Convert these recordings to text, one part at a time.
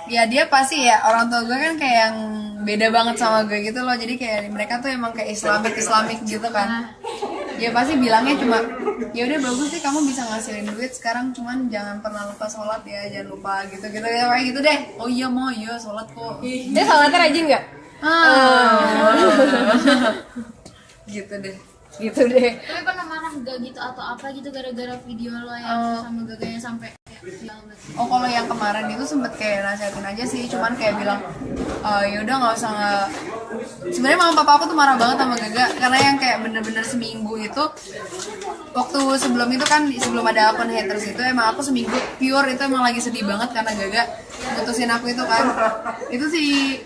Ya dia pasti ya, orang tua gue kan kayak yang beda banget sama gue gitu loh, jadi kayak mereka tuh emang kayak Islamik gitu kan. Ya pasti bilangnya cuma ya udah bagus sih kamu bisa ngasilin duit sekarang, cuman jangan pernah lupa sholat ya, jangan lupa gitu kayak gitu deh. Oh iya mau ya sholat kok. Dia sholatnya rajin nggak? Gitu deh. Tapi pernah marah gak gitu atau apa gitu gara-gara video lo yang sama gaganya sampai Oh kalau yang kemarin itu sempet kayak nasihatin aja sih, cuman kayak bilang ya udah nggak usah sebenarnya mama papa aku tuh marah banget sama Gaga karena yang kayak bener-bener seminggu itu waktu sebelum itu kan, sebelum ada akun haters itu emang aku seminggu pure itu emang lagi sedih banget karena Gaga putusin aku itu kan. Itu sih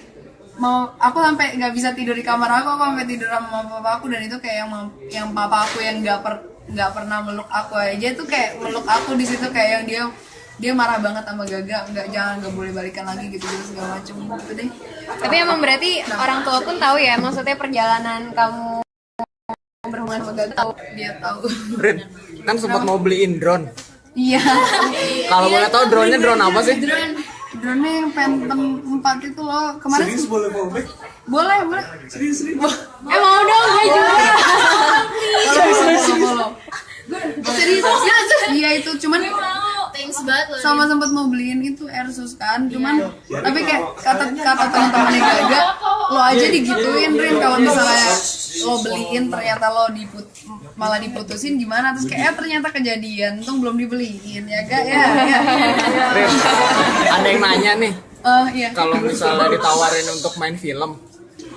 mau aku sampai nggak bisa tidur di kamar aku sampai tidur sama mama papa aku, dan itu kayak yang papa aku yang nggak pernah meluk aku aja tuh kayak meluk aku di situ, kayak yang dia marah banget sama Gaga, nggak boleh balikan lagi gitu segala macem gitu deh. Tapi emang berarti orang tua pun tahu ya, maksudnya perjalanan kamu berhubungan sama Gaga tahu. Dia tahu. Rin, kan sempat mau beliin drone. Iya. Kalau boleh tahu drone-nya drone apa sih? Drone yang Phantom 4 itu loh kemarin. Serius boleh fallback? Boleh. Serius. Mau dong, gue juga. Serius? Iya itu cuman thanks banget lo. sama sempat mau beliin itu Airsus kan, cuman tapi kayak kata teman-temannya Gaga, lo aja digituin Rin kalau misalnya lo beliin ternyata lo malah diputusin gimana, terus kayak ternyata kejadian tuh belum dibeliin ya Gak ya. Rin, ada yang nanya nih, Iya. kalau misalnya ditawarin untuk main film,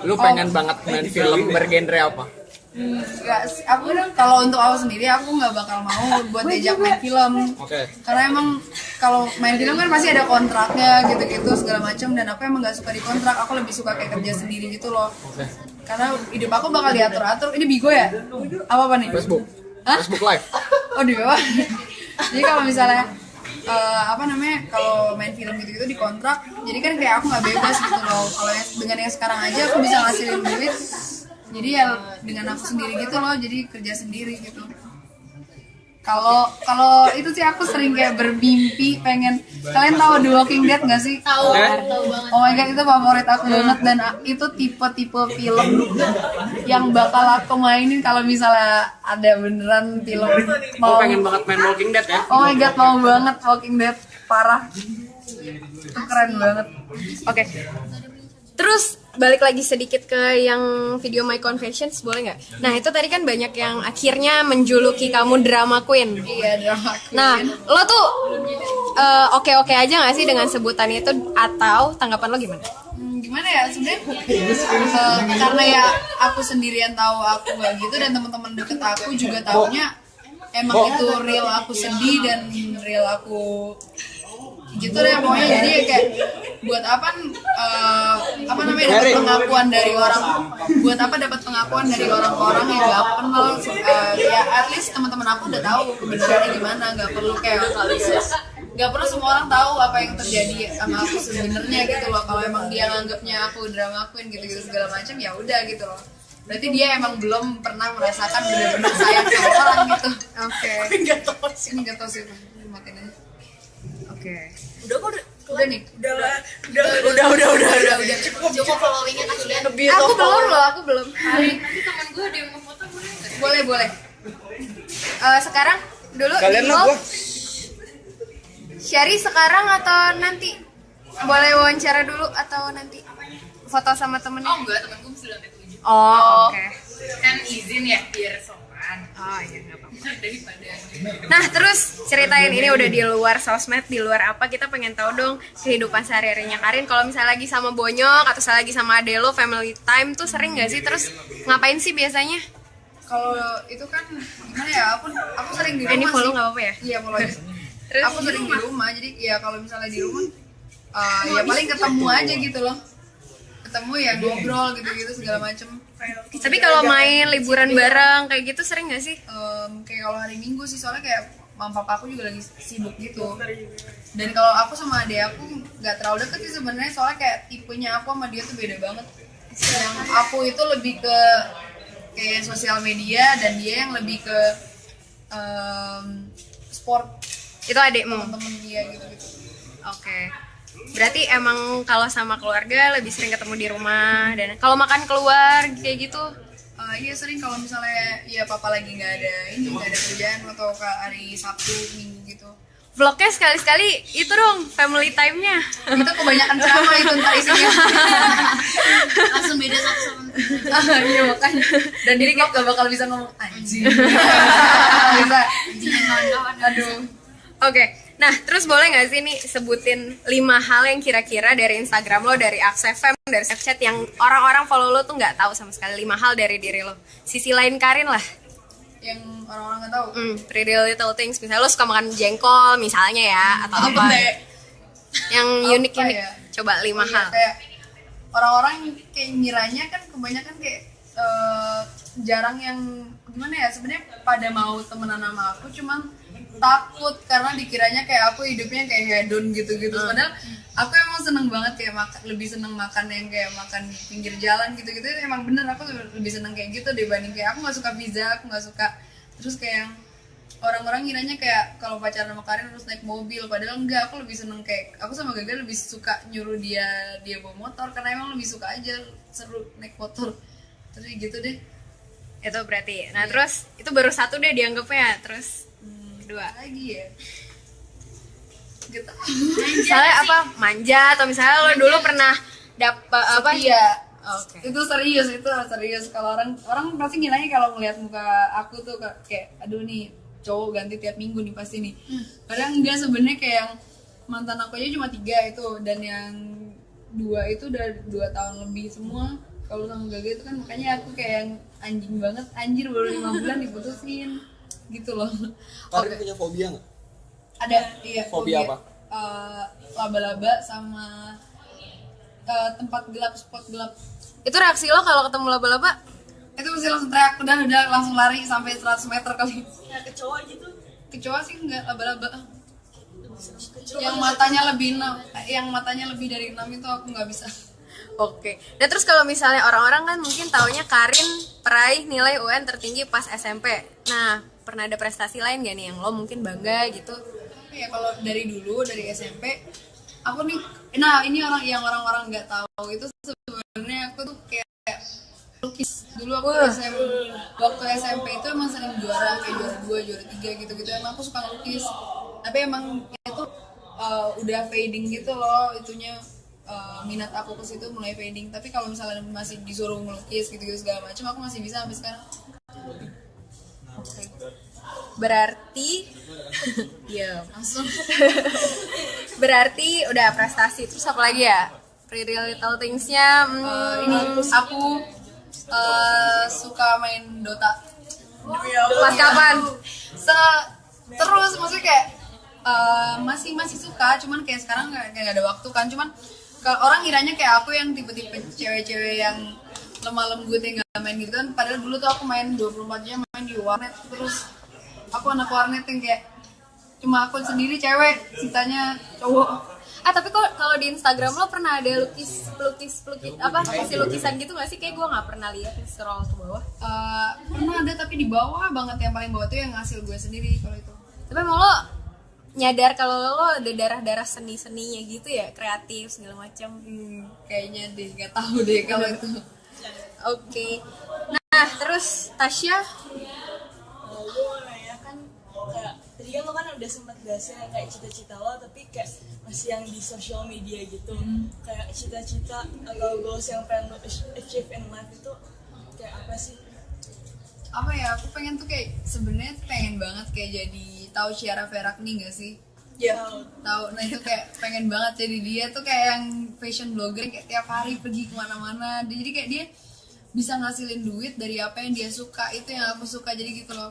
lu pengen banget main film bergenre apa? Enggak, aku kalau untuk aku sendiri aku nggak bakal mau buat diajak main film. Oke. Karena emang kalau main film kan pasti ada kontraknya gitu-gitu segala macam, dan aku emang nggak suka di kontrak. Aku lebih suka kayak kerja sendiri gitu loh. Oke. Karena hidup aku bakal diatur-atur. Ini Bigo ya? Apa nih? Facebook. Hah? Facebook Live. Oh di bawah. Jadi kalau misalnya kalau main film gitu-gitu di kontrak, jadi kan kayak aku nggak bebas gitu loh. Kalau dengan yang sekarang aja aku bisa ngasilin duit, jadi ya dengan aku sendiri gitu loh, jadi kerja sendiri gitu. Kalau itu sih aku sering kayak bermimpi pengen, kalian tahu The Walking Dead nggak sih? Tahu banget. Oh my god, itu favorit aku banget, dan itu tipe film yang bakal aku mainin kalau misalnya ada beneran film. Aku pengen banget main Walking Dead ya. Oh my god, mau banget Walking Dead, parah. Itu keren banget. Oke. Terus balik lagi sedikit ke yang video My Confessions, boleh nggak? Nah itu tadi kan banyak yang akhirnya menjuluki kamu drama queen. Iya, drama queen. Nah lo tuh oke aja nggak sih dengan sebutan itu, atau tanggapan lo gimana? Gimana ya sebenarnya, karena ya aku sendirian tahu aku nggak gitu, dan teman-teman deket aku juga taunya emang itu real aku sedih dan real aku gitu deh pokoknya. Jadi kayak buat apa dapat pengakuan dari orang-orang yang nggak kenal, ya at least teman-teman aku udah tahu kebenarannya gimana, nggak perlu semua orang tahu apa yang terjadi sama aku sebenarnya gitu loh. Kalau emang dia nganggapnya aku drama queen gitu segala macam, ya udah gitu loh, berarti dia emang belum pernah merasakan benar-benar sayang sama orang gitu. Oke. Nggak tahu sih makin aja. Oke. Udah nih. Udah cukup followingnya kasihan. Aku belum. Nanti teman gue ada yang mau foto boleh nggak? Boleh. Sekarang dulu Kalian di lah vlog. gua. Syari sekarang atau nanti? Boleh wawancara dulu atau nanti foto sama temennya? Oh enggak, temen gue mesti lantai 7. Oh, oke. Kan izin ya biar sopan. Oh iya, nggak apa-apa. Daripada Nah terus ceritain, ini udah di luar sosmed, di luar apa, kita pengen tahu dong kehidupan sehari-harinya Karin. Kalau misalnya lagi sama Bonyok atau misalnya lagi sama ade lo, family time tuh sering nggak sih? Terus ngapain sih biasanya? Kalau itu kan gimana ya, aku sering di rumah Ini follow sih. nggak apa-apa ya? Iya, follow aja. Terus Aku sering di rumah, jadi ya kalau misalnya di rumah ya paling ketemu aja gitu loh, ketemu ya ngobrol gitu segala macem. Tapi kalau main liburan bareng kayak gitu sering nggak sih? Kayak kalau hari Minggu sih, soalnya kayak mama papa aku juga lagi sibuk gitu. Dan kalau aku sama adek aku nggak terlalu deket sih sebenarnya, soalnya kayak tipenya aku sama dia tuh beda banget. Yang aku itu lebih ke kayak sosial media, dan dia yang lebih ke sport. Itu adekmu. Temen-temen dia gitu-gitu. Oke. Berarti emang kalau sama keluarga lebih sering ketemu di rumah, dan kalau makan keluar kayak gitu. Iya sering kalau misalnya ya papa lagi nggak ada kerjaan atau ke hari Sabtu Minggu gitu. Vlognya sekali-sekali itu dong family time-nya. Itu kebanyakan ceramah itu ntar isinya. Langsung beda satu sama Iya makanya. Dan di vlog gak bakal bisa ngomong anjing. Bisa. anjingnya kawan-kawan. Aduh. Oke. Nah, terus boleh nggak sih nih sebutin 5 hal yang kira-kira dari Instagram lo, dari Aksefem, dari Snapchat yang orang-orang follow lo tuh nggak tahu sama sekali, 5 hal dari diri lo. Sisi lain Karin lah. Yang orang-orang nggak tahu. Pretty little things. Misalnya lo suka makan jengkol misalnya ya, atau apa? Yang unik-unik. ya? Coba 5 hal. Kayak orang-orang kayak ngiranya kan kebanyakan kayak jarang yang gimana ya, sebenarnya pada mau temenan sama aku cuman takut karena dikiranya kayak aku hidupnya kayak hedon gitu-gitu. Padahal aku emang seneng banget kayak lebih seneng makan yang kayak makan di pinggir jalan gitu-gitu. Emang bener aku lebih seneng kayak gitu dibanding kayak aku nggak suka pizza, aku nggak suka. Terus kayak yang orang-orang ngiranya kayak kalau pacaran sama Karin harus naik mobil, padahal enggak. Aku lebih seneng kayak aku sama Gaga lebih suka nyuruh dia bawa motor karena emang lebih suka aja seru naik motor. Terus gitu deh. Itu berarti. Nah, terus itu baru satu deh dianggapnya. Terus kedua. Lagi ya gitu. Misalnya apa? Manja, atau misalnya lo dulu pernah dapat apa? Iya. Oke. Itu serius. Kalau orang pasti ngiranya kalau ngeliat muka aku tuh kayak aduh nih cowok ganti tiap minggu nih pasti nih. Padahal enggak, sebenarnya kayak yang mantan aku aja cuma 3 itu, dan yang 2 itu udah 2 tahun lebih semua. Kalau sama Gaga itu kan makanya aku kayak yang anjing banget, anjir baru 5 bulan diputusin gitu loh. Karin punya fobia nggak? Ada, iya. Fobia apa? Laba-laba sama tempat gelap, spot gelap. Itu reaksi lo kalau ketemu laba-laba? Itu mesti langsung teriak, udah langsung lari sampai 100 meter kali. Ya, kecoa gitu. Kecoa sih enggak, laba-laba. Yang matanya lebih dari 6 itu aku nggak bisa. Oke. Nah, terus kalau misalnya orang-orang kan mungkin taunya Karin peraih nilai UN tertinggi pas SMP. Nah, pernah ada prestasi lain gak nih yang lo mungkin bangga gitu? Ya kalau dari dulu, dari SMP aku nih, nah ini orang-orang nggak tahu itu sebenarnya aku tuh kayak lukis dulu. Aku waktu SMP itu emang sering juara, kayak juara 2, juara 3 gitu-gitu. Emang aku suka ngelukis, tapi emang itu udah fading gitu loh itunya. Minat aku ke situ mulai fading. Tapi kalau misalnya masih disuruh melukis gitu-gitu segala macam, aku masih bisa sampai sekarang. Berarti Iya, langsung. berarti udah prestasi. Terus apa lagi ya? Pretty Little Things-nya Ini aku suka main Dota. pas kapan? Terus maksudnya kayak masih suka, cuman kayak sekarang kayak gak ada waktu kan. Cuman kalau orang ngiranya kayak aku yang tipe-tipe cewek-cewek yang lemah lembut yang gak main gitu kan. Padahal dulu tuh aku main 24 jam main di warnet. Terus aku anak warnet yang kayak cuma aku sendiri cewek, sisanya cowok. Tapi kalau di Instagram lo pernah ada lukis apa hasil lukisan gitu nggak sih? Kayak gue nggak pernah lihat, scroll ke bawah. Pernah ada, tapi di bawah banget, yang paling bawah tuh yang hasil gue sendiri kalau itu. Tapi emang lo nyadar kalau lo ada darah seninya gitu ya, kreatif segala macam. Kayaknya deh, nggak tahu deh kalau itu. Oke. Nah, terus Tasya, gue mau nanya kan, kayak tadi kan lo kan udah sempet bahasnya kayak cita-cita lo, tapi kayak masih yang di social media gitu. Kayak cita-cita atau goals yang pengen lo achieve in life itu kayak apa sih? Apa ya, aku pengen tuh kayak sebenarnya pengen banget kayak jadi tahu Ciara Ferragni nggak sih? Ya. Tahu. Nah itu kayak pengen banget jadi dia tuh kayak yang fashion blogger yang kayak tiap hari pergi kemana-mana. Jadi kayak dia bisa ngasilin duit dari apa yang dia suka, itu yang aku suka, jadi gitu loh.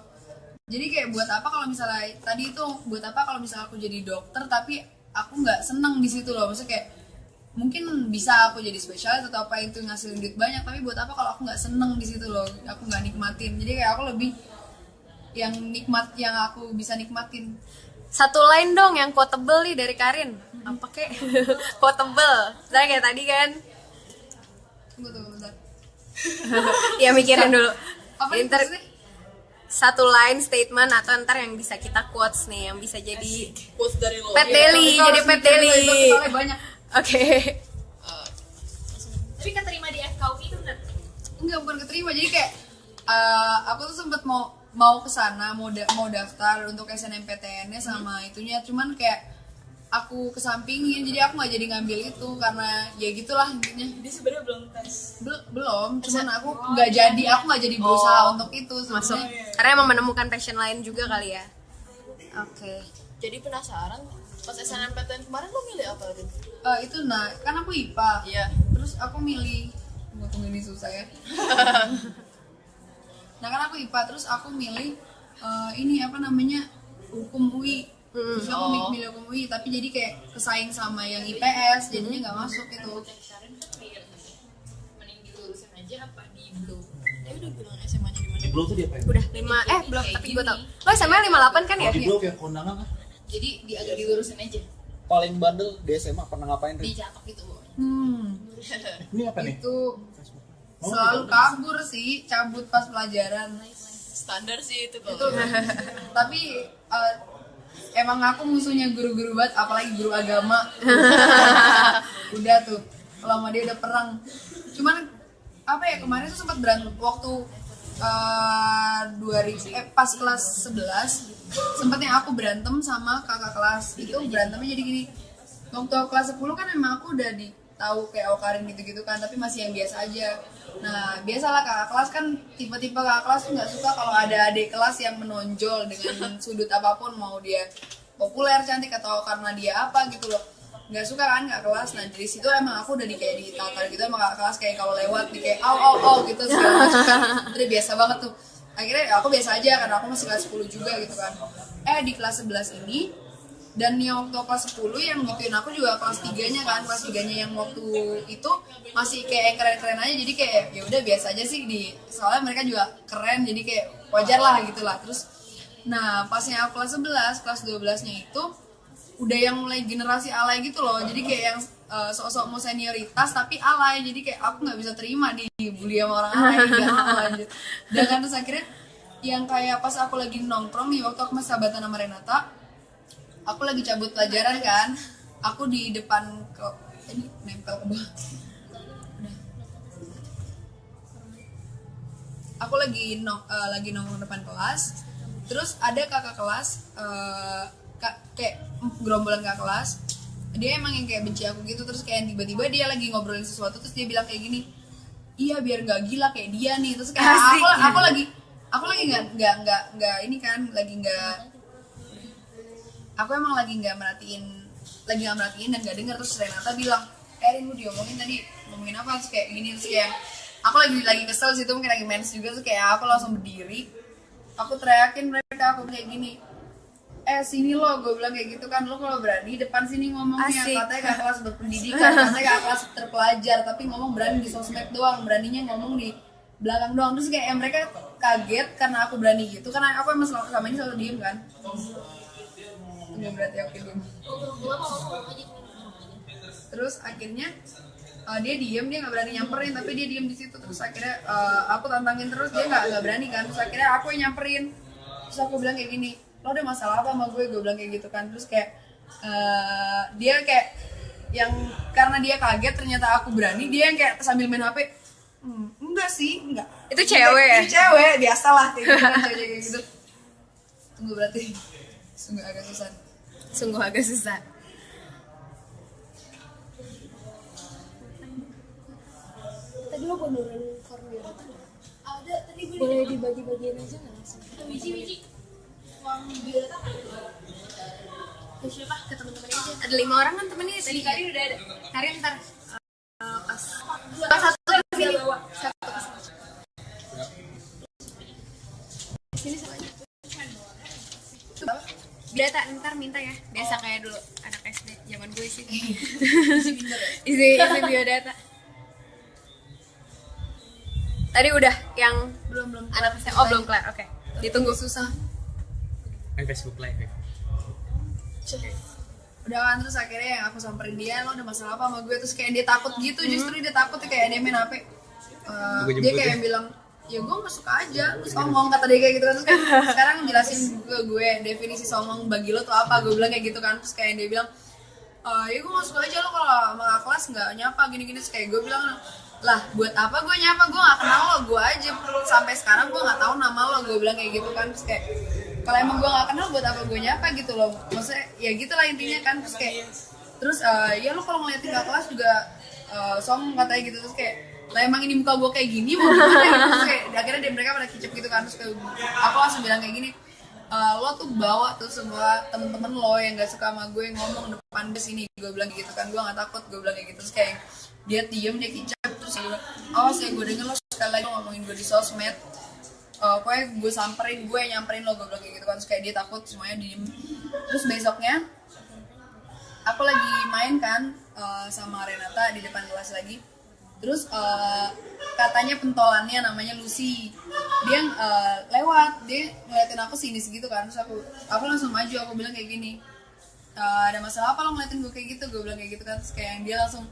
Jadi kayak buat apa kalau misalnya tadi itu, buat apa kalau misalnya aku jadi dokter tapi aku nggak seneng di situ loh. Maksudnya kayak mungkin bisa aku jadi spesialis atau apa itu ngasilin duit banyak, tapi buat apa kalau aku nggak seneng di situ loh, aku nggak nikmatin. Jadi kayak aku lebih yang nikmat, yang aku bisa nikmatin. satu line dong yang quotable nih dari Karin. Apa kek? Quotable. Misalnya kayak tadi kan. Tunggu bentar. Ya mikirin dulu. Apa Jadi nih ntar maksudnya? satu line statement atau ntar yang bisa kita quotes nih, yang bisa jadi Quotes dari lo. Pet Daily, jadi Pet Daily. Soalnya banyak. Oke. Tapi keterima di FKUI itu benar. Enggak, bukan keterima. Jadi kayak aku tuh sempet mau ke sana, mau daftar untuk SNMPTN-nya sama itunya, cuman kayak aku kesampingin, jadi aku nggak jadi ngambil itu karena ya gitulah intinya. Jadi sebenarnya belum tes. Belum, cuman aku nggak jadi berusaha untuk itu Masuk. sebenarnya. Karena emang menemukan passion lain juga kali ya. Oke. Jadi penasaran pas SNMPTN kemarin lo milih apa, Rin? Itu nah, kan aku IPA. Iya. Terus aku milih, tunggu ini susah ya. Nah kan aku IPA, terus aku milih ini apa namanya, hukum UI. Terus aku milih hukum UI, tapi jadi kayak kesaing sama yang IPS, jadinya nggak masuk itu. Mending dilurusin aja apa di blow. Dia udah bilang SMA-nya di mana? Di Blow tuh dia apa ya? Udah 5 belum, tapi gue tau. Lo SMA 58 kan ya? Di Blow kayak kondangan kan? Jadi agak dilurusin aja. Paling bandel di SMA pernah ngapain? Rin? Dicatok gitu. Ini apa nih? Itu selalu kabur sih, cabut pas pelajaran. Standar sih itu Itu kalau. tapi emang aku musuhnya guru-guru banget, apalagi guru agama. Udah tuh, kalau sama dia udah perang. Cuman apa ya, kemarin tuh sempat berantem waktu pas kelas 11 sempatnya aku berantem sama kakak kelas. Itu berantemnya jadi gini, waktu aku kelas 10 kan emang aku udah tahu kayak Okarin gitu-gitu kan, tapi masih yang biasa aja. Nah biasalah kakak kelas kan, tipe-tipe kakak kelas tuh nggak suka kalau ada adik kelas yang menonjol dengan sudut apapun, mau dia populer, cantik, atau karena dia apa gitu loh, nggak suka kan kakak kelas. Nah dari situ emang aku udah kayak ditata gitu sama kakak kelas, kayak kalau lewat di kayak au gitu segala macam kan. Udah biasa banget tuh. Akhirnya aku biasa aja karena aku masih kelas 10 juga gitu kan. Di kelas 11 ini, dan yang waktu kelas 10 yang gituin aku juga kelas 3-nya kan, kelas 3-nya yang waktu itu masih kayak keren-keren aja, jadi kayak ya udah biasa aja sih soalnya mereka juga keren, jadi kayak wajar lah gitu lah. Terus nah pasnya aku kelas 11, kelas 12-nya itu udah yang mulai generasi alay gitu loh, jadi kayak yang sok-sok mau senioritas tapi alay, jadi kayak aku nggak bisa terima dibully sama orang alay, nggak mau lanjut. Dan kan terus akhirnya yang kayak pas aku lagi nongkrong nih, waktu aku masih sahabatan sama Renata, aku lagi cabut pelajaran kan, aku di depan ini nempel ke bawah. Aku lagi nongkrong depan kelas, terus ada kakak kelas, kayak gerombolan kakak kelas, dia emang yang kayak benci aku gitu. Terus kayak tiba-tiba dia lagi ngobrolin sesuatu, terus dia bilang kayak gini, iya biar nggak gila kayak dia nih. Terus kayak aku lagi nggak ini kan, aku emang lagi nggak merhatiin dan nggak dengar. Terus Renata bilang, Rin lu diomongin tadi, ngomongin apa? Terus kayak gini, terus kayak aku lagi kesel situ, mungkin lagi mens juga. Terus kayak aku langsung berdiri, aku teriakin mereka, aku kayak gini, sini lo, gue bilang kayak gitu kan, lo kalau berani depan sini ngomongnya. Katanya kakak kelas berpendidikan, katanya kakak kelas terpelajar, tapi ngomong berani di sosmed doang, beraninya ngomong di belakang doang. Terus kayak mereka kaget karena aku berani gitu, karena aku emang selama ini selalu diem kan. Nggak berarti aku diem. Terus akhirnya dia diem, dia nggak berani nyamperin, tapi dia diem di situ. Terus akhirnya aku tantangin terus, dia nggak berani kan. Terus akhirnya aku yang nyamperin, terus aku bilang kayak gini, lo ada masalah apa sama gue bilang kayak gitu kan. Terus kayak dia kayak yang karena dia kaget ternyata aku berani, dia yang kayak sambil main HP, enggak sih, enggak. Itu cewek ya? Itu cewek, biasalah kayak gitu kan, cewek kayak gitu. Tunggu, berarti sungguh agak susah. Tadi lo bodohin form biodata nggak? Ada, tadi gue boleh dibagi-bagiin aja nggak langsung? Biji-biji form biodata kan? Ke siapa? Ke teman-teman aja. Ada 5 orang kan temennya tadi. Karin udah ada. Karin ntar Pas satu ke sini. Sini sama aja. Biodata ntar minta ya, biasa kayak dulu anak SD zaman gue sih. Isi biodata. Tadi udah yang Belum anak SD. Oh belum kelar, oke. Ditunggu. Susah. Main Facebook Live ya. Udah kan, terus akhirnya yang aku samperin dia, lo ada masalah apa sama gue? Terus kayak dia takut gitu, justru dia takut kayak dia main HP. Dia kayak bilang, ya gue nggak suka aja, terus ngomong kata dia kayak gitu kan. Terus kan sekarang jelasin ke gue definisi songong bagi lo tuh apa, gue bilang kayak gitu kan. Terus kayak dia bilang ya gue nggak suka aja lo kalau sama kelas nggak nyapa gini-gini. Terus kayak gue bilang, lah buat apa gue nyapa, gue nggak kenal lo, gue aja sampai sekarang gue nggak tahu nama lo, gue bilang kayak gitu kan. Terus kayak kalau emang gue nggak kenal buat apa gue nyapa gitu loh, maksudnya ya gitulah intinya kan. Terus kayak ya lo kalau ngeliatin ke kelas juga songong katanya gitu. Terus kayak lah emang ini muka gue kayak gini mau gimana gitu. Terus kayak akhirnya mereka pada kicep gitu kan. Terus kayak aku langsung bilang kayak gini, lo tuh bawa tuh semua temen-temen lo yang gak suka sama gue ngomong depan ke sini, gue bilang gitu kan. Gue gak takut, gue bilang kayak gitu. Terus kayak dia diem, dia kicap. Terus dia bilang, awas ya gue denger lo sekali lagi ngomongin gue di sosmed, pokoknya gue nyamperin lo, gue bilang kayak gitu kan. Terus kayak dia takut, semuanya diem. Terus besoknya aku lagi main kan sama Renata di depan kelas lagi. Terus katanya pentolannya namanya Lucy, dia lewat, dia ngeliatin aku sini segitu kan. Terus aku langsung maju, aku bilang kayak gini, ada masalah apa lo ngeliatin gue kayak gitu, gue bilang kayak gitu kan. Terus kayak dia langsung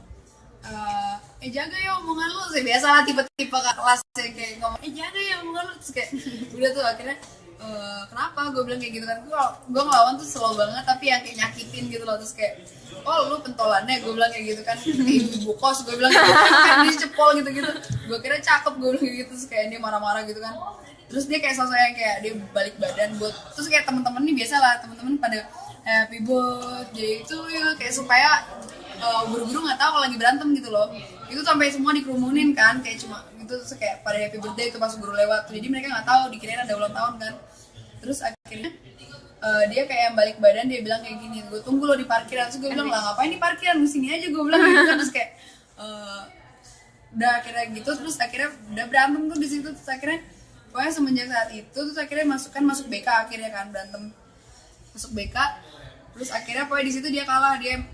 jaga ya omongan lo, biasa lah tipe-tipe kak kelas kayak ngomong jaga ya omongan lo. Terus kayak udah tuh akhirnya kenapa, gue bilang kayak gitu kan. Gue ngelawan tuh slow banget tapi yang kayak nyakitin gitu loh. Terus kayak lu pentolannya, gue bilang kayak gitu kan, ibu kos, gue bilang kayak gitu kan, dia cepol gitu-gitu. Gue kira cakep, gue bilang kayak gitu. Terus kayak dia marah-marah gitu kan. Terus dia kayak sosok yang kayak dia balik badan buat, terus kayak temen-temen nih biasa lah, temen-temen pada happy birthday itu ya kayak supaya guru-guru nggak tahu kalau lagi berantem gitu loh. Itu sampai semua dikerumunin kan, kayak cuma gitu. Terus kayak pada happy birthday itu pas guru lewat, jadi mereka nggak tahu, dikirain ada ulang tahun kan. Terus akhirnya dia kayak yang balik badan, dia bilang kayak gini, gue tunggu lo di parkiran. Terus gue bilang, lah ngapain di parkiran, di sini aja, gue bilang gitu kan. Terus kayak udah akhirnya gitu. Terus akhirnya udah berantem tuh di situ. Terus akhirnya pokoknya semenjak saat itu terus akhirnya masuk BK akhirnya kan, berantem masuk BK. Terus akhirnya pokoknya di situ dia kalah, dia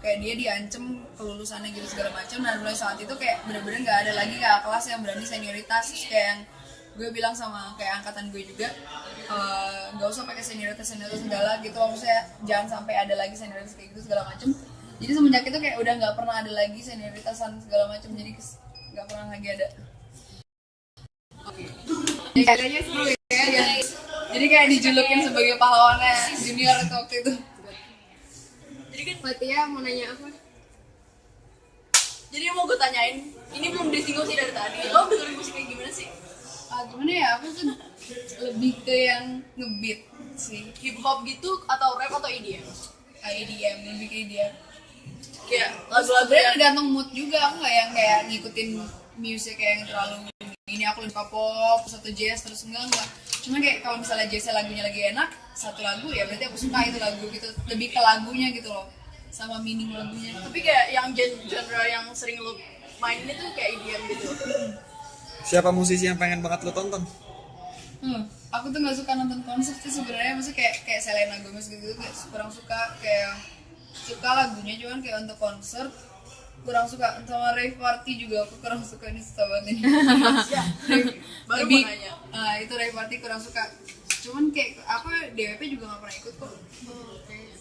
kayak dia diancem kelulusannya gitu segala macam. Dan mulai saat itu kayak bener-bener nggak ada lagi kakak kelas yang berani senioritas. Terus kayak yang gue bilang sama kayak angkatan gue juga, nggak usah pakai senioritas segala gitu, maksudnya jangan sampai ada lagi senioritas kayak gitu segala macam. Jadi semenjak itu kayak udah nggak pernah ada lagi senioritasan segala macam, jadi nggak pernah lagi ada. Jadi kayaknya seru ya, jadi kayak dijulukin sebagai pahlawannya junior itu waktu itu. Jadi kan Fatia mau nanya apa? Jadi mau gue tanyain, ini belum disinggung sih dari tadi, lo dengerin musik kayak gimana sih? Gimana ya, aku tuh lebih ke yang ngebeat sih, Hip hop gitu atau rap atau EDM? EDM, lebih ke EDM. Kayak lagu-lagu Sebenarnya yang tergantung mood juga, aku nggak yang kayak ngikutin musik kayak yang terlalu ini aku lebih pop satu jazz terus enggak. Cuma kayak kalau misalnya jazznya lagunya lagi enak, satu lagu ya berarti aku suka itu lagu gitu, lebih ke lagunya gitu loh, sama meaning lagunya. tapi kayak yang genre yang sering lo mainin itu kayak EDM gitu. Siapa musisi yang pengen banget lo tonton? Aku tuh nggak suka nonton konser sih sebenarnya, maksudnya kayak Selena Gomez gitu kayak kurang suka, kayak suka lagunya cuman kayak untuk konser kurang suka. Sama rave party juga aku kurang suka, ini susah banget ini. Baru Lebih, mau nanya. itu rave party kurang suka. Cuman kayak aku DWP juga nggak pernah ikut kok.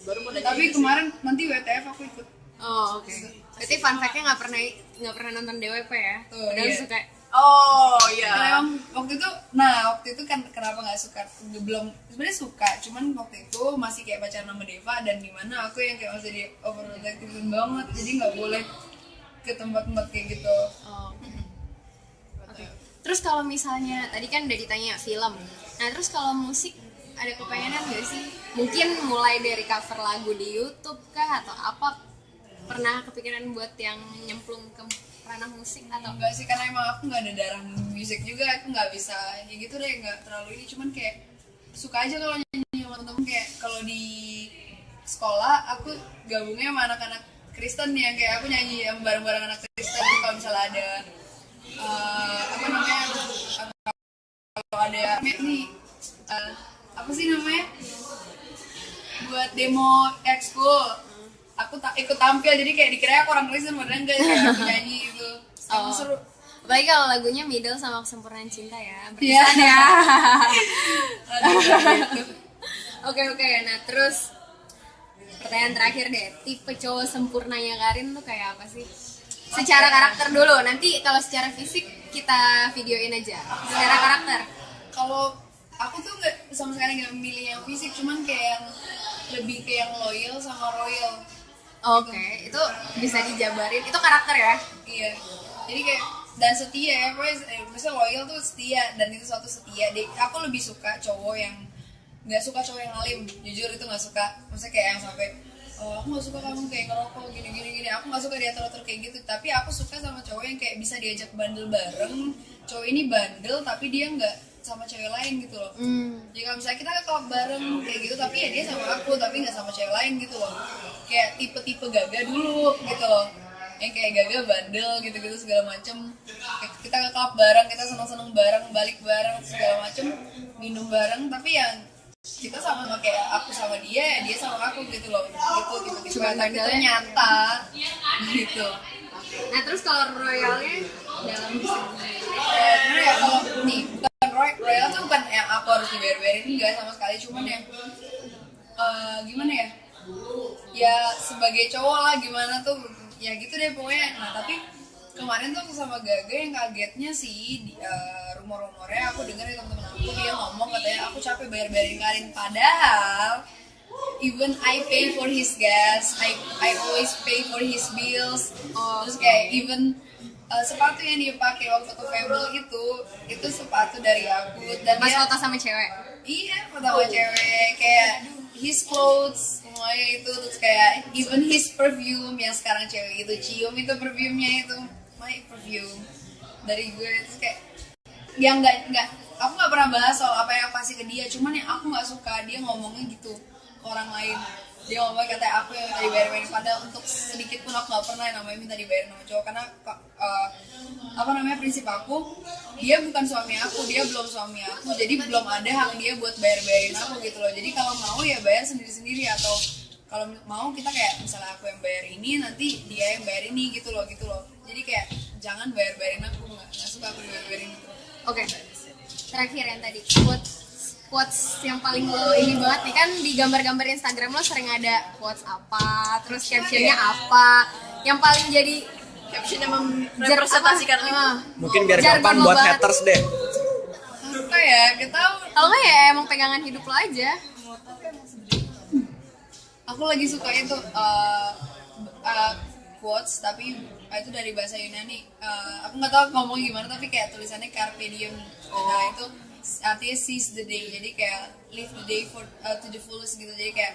Baru mau nanya. Tapi kemarin nanti WTF aku ikut. Oh oke. Berarti fun fact-nya nggak pernah nonton DWP ya? Tuh, Padahal iya. suka. Oh iya. Karena emang waktu itu kan kenapa nggak suka, belum sebenarnya suka, cuman waktu itu masih kayak pacaran sama Deva, dan dimana aku yang kayak masih di overprotective banget, jadi nggak boleh ke tempat-tempat kayak gitu. Oh. Oke. Terus kalau misalnya tadi kan udah ditanya film. Nah terus kalau musik ada kepengenan nggak sih? Mungkin mulai dari cover lagu di YouTube kah atau apa? Pernah kepikiran buat yang nyemplung ke ranah musik atau? Enggak sih, karena emang aku nggak ada darah musik juga, aku nggak bisa ya gitu deh, nggak terlalu ini. Cuman kayak suka aja kalau nyanyi sama temen, kayak kalau di sekolah aku gabungnya sama anak-anak Kristen ya, kayak aku nyanyi yang bareng-bareng anak Kristen. Kalau misalnya ada apa namanya, kalau ada nih apa sih namanya, buat demo ekskul, aku ikut tampil, jadi kayak dikira aku orang Kristen padahal enggak, kayak aku nyanyi itu. Oh. Seru. Apalagi kalau lagunya Middle sama Kesempurnaan Cinta ya. Iya. Berkesan ya. Gitu. Oke, nah terus pertanyaan terakhir deh, tipe cowok sempurnanya Karin tuh kayak apa sih? Secara karakter dulu, nanti kalau secara fisik kita videoin aja secara karakter. Kalau aku tuh nggak sama sekali nggak memilih yang fisik, cuman kayak yang lebih kayak yang loyal sama royal. Oke, itu bisa dijabarin. Itu karakter ya? Iya, jadi kayak dan setia ya, maksudnya loyal tuh setia dan itu suatu setia. Aku lebih suka cowok yang nggak suka cowok yang alim, jujur itu nggak suka. Maksudnya kayak yang sampai aku nggak suka kamu kayak ngerokok gini. Aku nggak suka diatur-atur kayak gitu. Tapi aku suka sama cowok yang kayak bisa diajak bandel bareng. Cowok ini bandel tapi dia nggak sama cewek lain gitu loh. Jadi kalau misalnya kita ke klub bareng kayak gitu, tapi ya dia sama aku tapi nggak sama cewek lain gitu loh. Kayak tipe-tipe Gaga dulu gitu loh, yang kayak Gaga bandel gitu-gitu segala macem. Kita ke klub bareng, kita seneng-seneng bareng, balik bareng segala macem, minum bareng, tapi yang kita sama kayak aku sama dia sama aku gitu loh, gitu Cuma tapi itu bandelnya. nyata gitu. Nah terus kalau royalnya dalam segi Bener ya, kalau nih bukan royal tuh bukan yang aku harus dibayar-bayarin, enggak sama sekali, cuman yang gimana ya, ya sebagai cowok lah gimana tuh ya gitu deh pokoknya. Nah tapi kemarin tuh sama Gaga yang kagetnya sih rumor-rumornya aku dengar dari teman-teman aku, dia ngomong katanya aku capek bayar-bayarin Karin, padahal even I pay for his gas, I always pay for his bills. Terus kayak even sepatu yang dia pakai waktu ke Fable itu sepatu dari aku, dan pas dia foto sama cewek. iya pertama cewek, kayak his clothes semuanya itu, terus kayak even his perfume yang sekarang cewek itu cium, itu perfume-nya itu my perfume dari gue. Terus kayak yang nggak aku nggak pernah bahas soal apa yang aku kasih ke dia, cuman yang aku nggak suka dia ngomongnya gitu ke orang lain. Dia ngomong katanya aku yang minta dibayarin, padahal untuk sedikit pun aku nggak pernah yang namanya minta dibayarin sama cowok, karena apa namanya, prinsip aku, dia bukan suami aku, dia belum suami aku, jadi belum ada hak dia buat bayarin aku gitu loh. Jadi kalau mau ya bayar sendiri-sendiri, atau kalau mau kita kayak misalnya aku yang bayar ini, nanti dia yang bayar ini gitu loh. Jadi kayak jangan bayarin aku, nggak suka aku dibayarin gitu. Oke. Terakhir yang tadi quotes yang paling lo ini banget nih, kan di gambar-gambar Instagram lo sering ada quotes apa, terus captionnya apa, yang paling jadi Captionnya merepresentasikan itu. Mungkin biar Jargon gampang lo buat banget. haters deh. Apa ya, kita kalau nggak ya emang pegangan hidup lo aja. aku lagi suka itu quotes, tapi itu dari bahasa Yunani. Aku nggak tahu ngomong gimana, tapi kayak tulisannya carpe diem. Nah itu artinya seize the day, jadi kayak live the day to the fullest gitu. Jadi kayak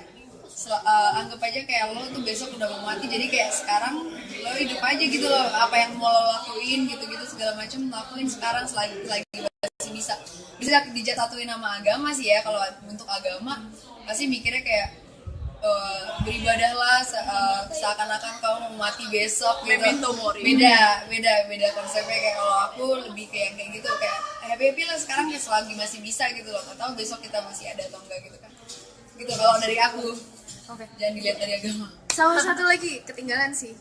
anggap aja kayak lo tuh besok udah mau mati, jadi kayak sekarang lo hidup aja gitu loh, apa yang mau lo lakuin gitu segala macam lakuin sekarang selagi masih bisa dijatuhin nama agama sih ya. Kalau untuk agama pasti mikirnya kayak beribadahlah seakan-akan kamu mau mati besok gitu. beda konsepnya. Kayak kalau aku lebih kayak gitu, kayak happy lah sekarang ya selagi masih bisa gitu loh, nggak tahu besok kita masih ada atau enggak gitu kan, gitu kalau dari aku. Oke. Jangan dilihat dari agama. Sama satu lagi ketinggalan sih.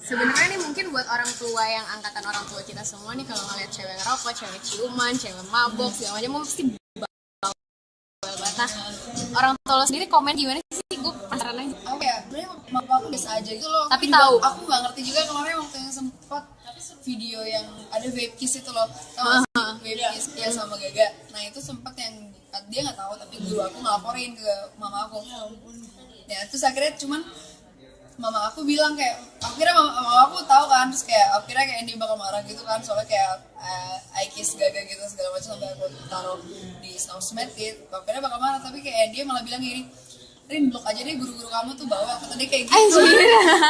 Sebenarnya nih mungkin buat orang tua yang angkatan orang tua kita semua nih, kalau ngeliat cewek ngerokok, cewek ciuman, cewek mabok segala macam, mesti banget. Nah, orang tua lo sendiri komen gimana sih? Gue penasaran aja. Aku ya sebenarnya mama aku biasa aja gitu loh. Tapi Juga tahu. aku nggak ngerti juga kemarin waktu yang sempat video yang ada vape kiss itu loh, tau gak sih? Vape kiss dia sama Gaga. Nah itu sempat yang dia nggak tahu, tapi guru aku ngelaporin ke mama aku. Ya terus akhirnya cuman mama aku bilang kayak, akhirnya mama aku tahu kan, terus kayak akhirnya kayak dia bakal marah gitu kan, soalnya kayak I kiss Gaga gitu segala macam, sampai aku taruh di snapchat gitu. Akhirnya bakal marah, tapi kayak dia malah bilang gini, Rin, blok aja deh guru-guru kamu tuh bawa. Kata dia kayak gitu.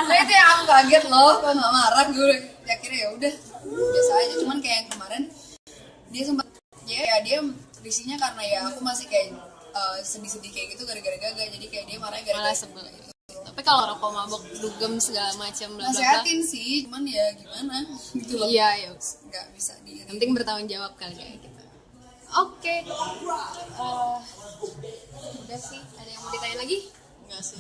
Nah itu yang aku kaget loh, kok nggak marah gue. Akhirnya ya udah biasa aja. Cuman kayak yang kemarin dia sempat ya dia risinya karena ya aku masih kayak sedih-sedih kayak gitu gara-gara Gaga. Jadi kayak dia marahnya gara-gara Malah sebel gitu. Tapi kalau rokok mabok, dugem segala macam bla bla bla. nasehatin sih, cuman ya gimana gitu loh. Iya, ya. Nggak bisa di. Yang penting bertanggung jawab kali kayak gitu. Oke. Udah sih, ada yang mau ditanya lagi? Enggak sih.